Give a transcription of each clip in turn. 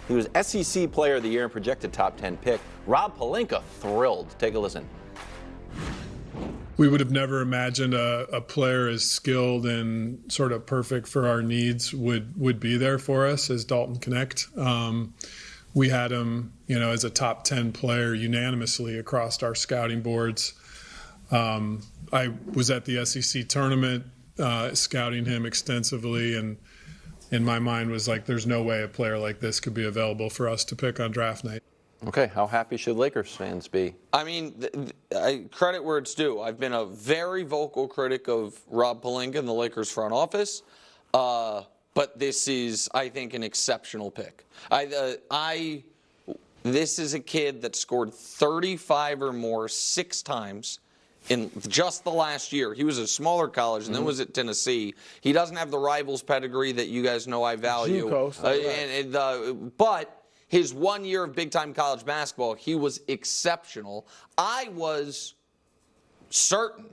He was SEC Player of the Year and projected top 10 pick. Rob Pelinka thrilled. Take a listen. We would have never imagined a player as skilled and sort of perfect for our needs would be there for us as Dalton Connect. We had him, as a top 10 player unanimously across our scouting boards. I was at the SEC tournament scouting him extensively, and in my mind was like, there's no way a player like this could be available for us to pick on draft night. Okay, how happy should Lakers fans be? I mean, I credit where it's due. I've been a very vocal critic of Rob Pelinka in the Lakers front office, but this is, I think, an exceptional pick. This is a kid that scored 35 or more 6 times in just the last year. He was a smaller college and then was at Tennessee. He doesn't have the rivals pedigree that you guys know I value. But his 1 year of big-time college basketball, he was exceptional. I was certain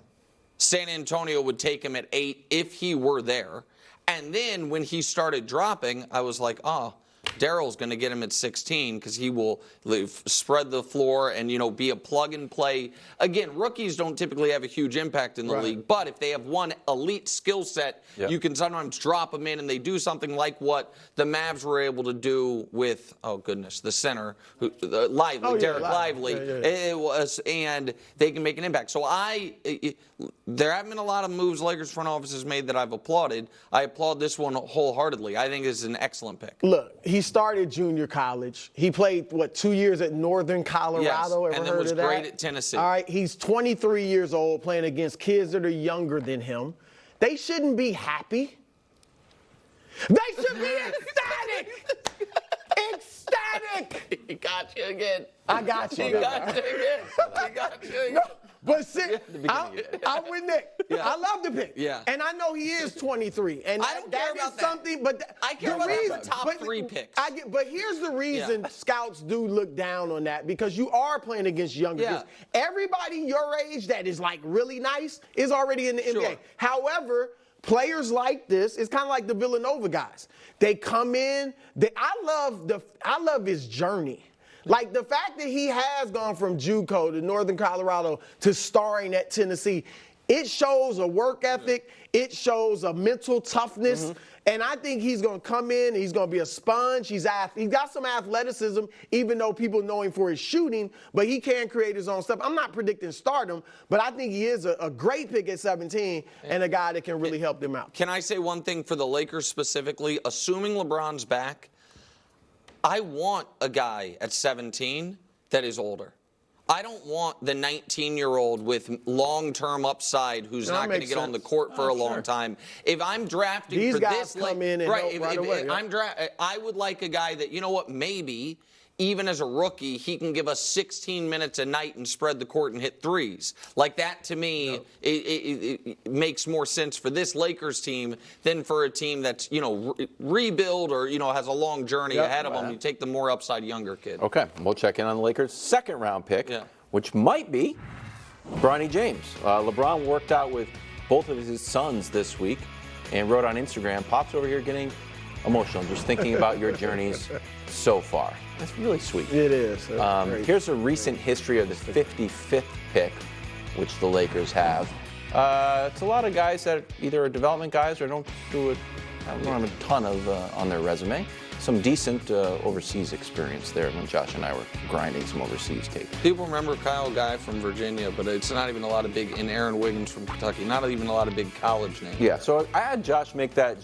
San Antonio would take him at 8 if he were there. And then when he started dropping, I was like, Daryl's going to get him at 16 because he will spread the floor and, be a plug-and-play. Again, rookies don't typically have a huge impact in the league, but if they have one elite skill set, you can sometimes drop them in and they do something like what the Mavs were able to do with, the center, Derek Lively. It was, and they can make an impact. So there haven't been a lot of moves Lakers front office has made that I've applauded. I applaud this one wholeheartedly. I think it's an excellent pick. Look, he started junior college. He played, 2 years at Northern Colorado? Yes, and then was great at Tennessee. All right, he's 23 years old playing against kids that are younger than him. They shouldn't be happy. They should be ecstatic! Ecstatic! He got you again. I got you. He got you again. He got you again. No, but I'm with Nick. Yeah. I love the pick. Yeah. And I know he is 23. And I don't care about something, but I care about the top 3 picks. But here's the reason scouts do look down on that, because you are playing against younger kids. Everybody your age that is really nice is already in the NBA. However, players like this, it's kind of like the Villanova guys. They come in. I love his journey. Like the fact that he has gone from JUCO to Northern Colorado to starring at Tennessee, it shows a work ethic. It shows a mental toughness. And I think he's going to come in. He's going to be a sponge. He's got some athleticism, even though people know him for his shooting, but he can create his own stuff. I'm not predicting stardom, but I think he is a great pick at 17 and a guy that can really help them out. Can I say one thing for the Lakers specifically? Assuming LeBron's back, I want a guy at 17 that is older. I don't want the 19-year-old with long-term upside who's not going to get on the court for a long time. If I'm drafting these for guys this, come in and help right away. I would like a guy that, maybe even as a rookie, he can give us 16 minutes a night and spread the court and hit threes. Like that, to me, it makes more sense for this Lakers team than for a team that's, rebuild or, has a long journey ahead of them. You take the more upside younger kid. Okay, we'll check in on the Lakers' second-round pick, which might be Bronny James. LeBron worked out with both of his sons this week and wrote on Instagram, Pop's over here getting emotional just thinking about your journeys so far. That's really sweet. It is. Here's a recent history of the 55th pick, which the Lakers have. It's a lot of guys that either are development guys or don't have a ton of on their resume. Some decent overseas experience there when Josh and I were grinding some overseas tape. People remember Kyle Guy from Virginia, but it's not even a lot of big, and Aaron Wiggins from Kentucky, not even a lot of big college names. Yeah, so I had Josh make that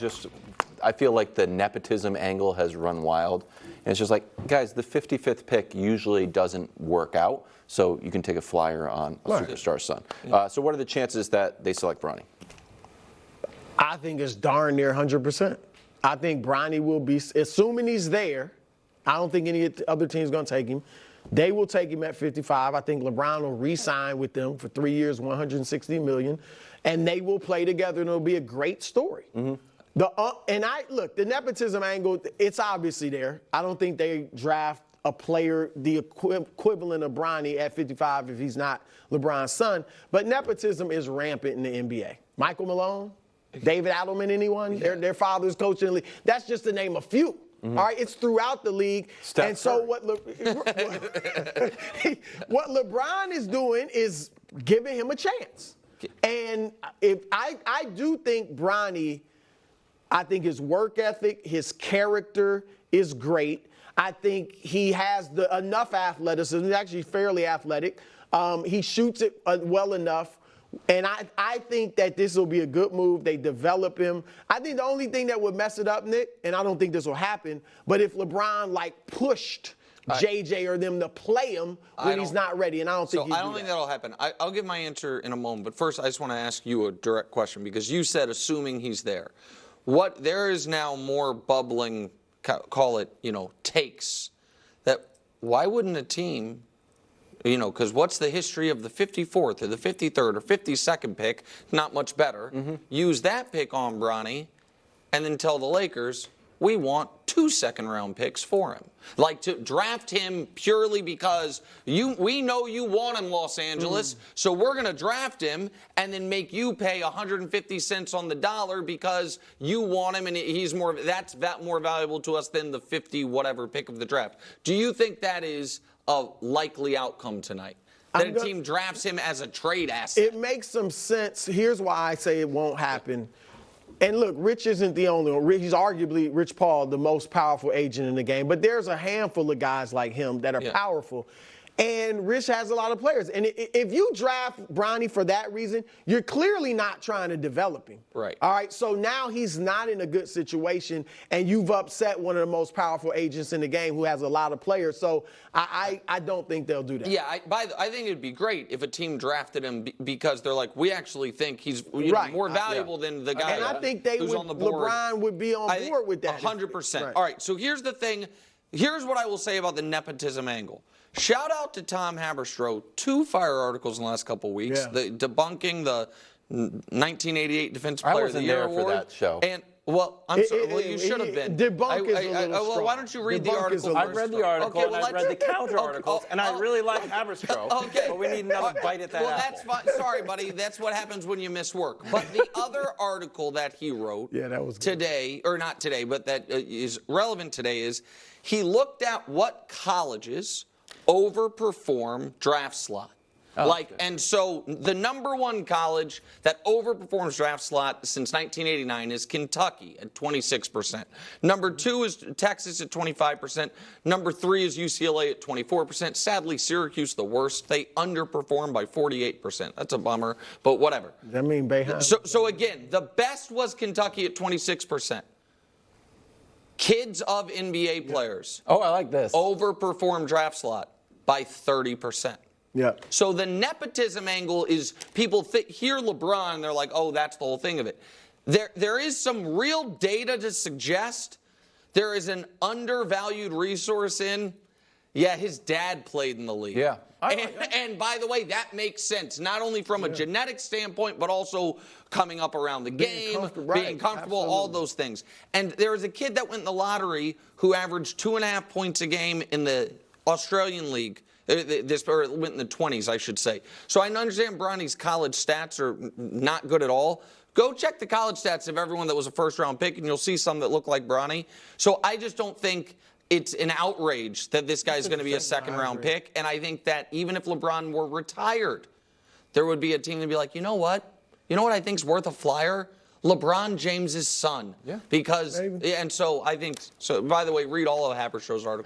I feel like the nepotism angle has run wild. And it's just like, guys, the 55th pick usually doesn't work out, so you can take a flyer on a superstar son. So what are the chances that they select Bronny? I think it's darn near 100%. I think Bronny will be, assuming he's there, I don't think any other team's going to take him. They will take him at 55. I think LeBron will re-sign with them for 3 years, $160 million, and they will play together, and it'll be a great story. The nepotism angle, it's obviously there. I don't think they draft a player the equivalent of Bronny at 55 if he's not LeBron's son. But nepotism is rampant in the NBA. Michael Malone, David Adelman, anyone? Their father's coaching the league. That's just to name a few. All right, it's throughout the league. Steph and so Curry. what LeBron is doing is giving him a chance. And if I do think Bronny, I think his work ethic, his character is great. I think he has enough athleticism. He's actually fairly athletic. He shoots it well enough. And I think that this will be a good move. They develop him. I think the only thing that would mess it up, Nick, and I don't think this will happen, but if LeBron pushed JJ or them to play him when he's not ready, and I don't think I don't think that'll happen. I'll give my answer in a moment, but first I just want to ask you a direct question because you said assuming he's there. There is now more bubbling, call it, takes that why wouldn't a team, because what's the history of the 54th or the 53rd or 52nd pick? Not much better. Use that pick on Bronny and then tell the Lakers, we want 2 second-round picks for him. To draft him purely because we know you want him, Los Angeles, so we're going to draft him and then make you pay 150 cents on the dollar because you want him and he's more valuable to us than the 50 whatever pick of the draft. Do you think that is a likely outcome tonight? That a team drafts him as a trade asset? It makes some sense. Here's why I say it won't happen. And look, Rich isn't the only one. He's arguably, Rich Paul, the most powerful agent in the game. But there's a handful of guys like him that are powerful. And Rich has a lot of players. And if you draft Bronny for that reason, you're clearly not trying to develop him. Right. All right, so now he's not in a good situation, and you've upset one of the most powerful agents in the game who has a lot of players. So I don't think they'll do that. Yeah, I think it'd be great if a team drafted him because they're like, we actually think he's more valuable than the guy and I think who's on the board. LeBron would be on board with that. 100%. Right. All right, so here's the thing. Here's what I will say about the nepotism angle. Shout out to Tom Haberstroh, 2 fire articles in the last couple of weeks, debunking the 1988 Defensive Player of the Year award. I wasn't there for that show. And I'm sorry. Well, you should have been. Debunk is a little strong. Why don't you read the article? I've read the article and I've read the counter articles, and I really like Haberstroh. Okay. But we need another bite at that apple. That's fine. Sorry, buddy. That's what happens when you miss work. But the other article that he wrote that was good. today, or not today, but that is relevant today is he looked at what colleges overperform draft slot. And so the number 1 college that overperforms draft slot since 1989 is Kentucky at 26%. Number 2 is Texas at 25%. Number 3 is UCLA at 24%. Sadly, Syracuse the worst. They underperform by 48%. That's a bummer, but whatever. That mean Bayheim? So again, the best was Kentucky at 26%. Kids of NBA players. Oh, I like this. Overperform draft slot by 30%. Yeah. So the nepotism angle is people hear LeBron and they're like, oh, that's the whole thing of it. There is some real data to suggest there is an undervalued resource in, his dad played in the league. Yeah. And by the way, that makes sense, not only from a genetic standpoint, but also coming up around the game, being comfortable, all those things. And there was a kid that went in the lottery who averaged 2.5 points a game in the Australian League. Or went in the 20s, I should say. So I understand Bronny's college stats are not good at all. Go check the college stats of everyone that was a first-round pick, and you'll see some that look like Bronny. So I just don't think it's an outrage that this guy's going to be a second-round pick. And I think that even if LeBron were retired, there would be a team that would be like, you know what? You know what I think's worth a flyer? LeBron James's son. Yeah. Because, and so I think, by the way, read all of Haberstrow's article.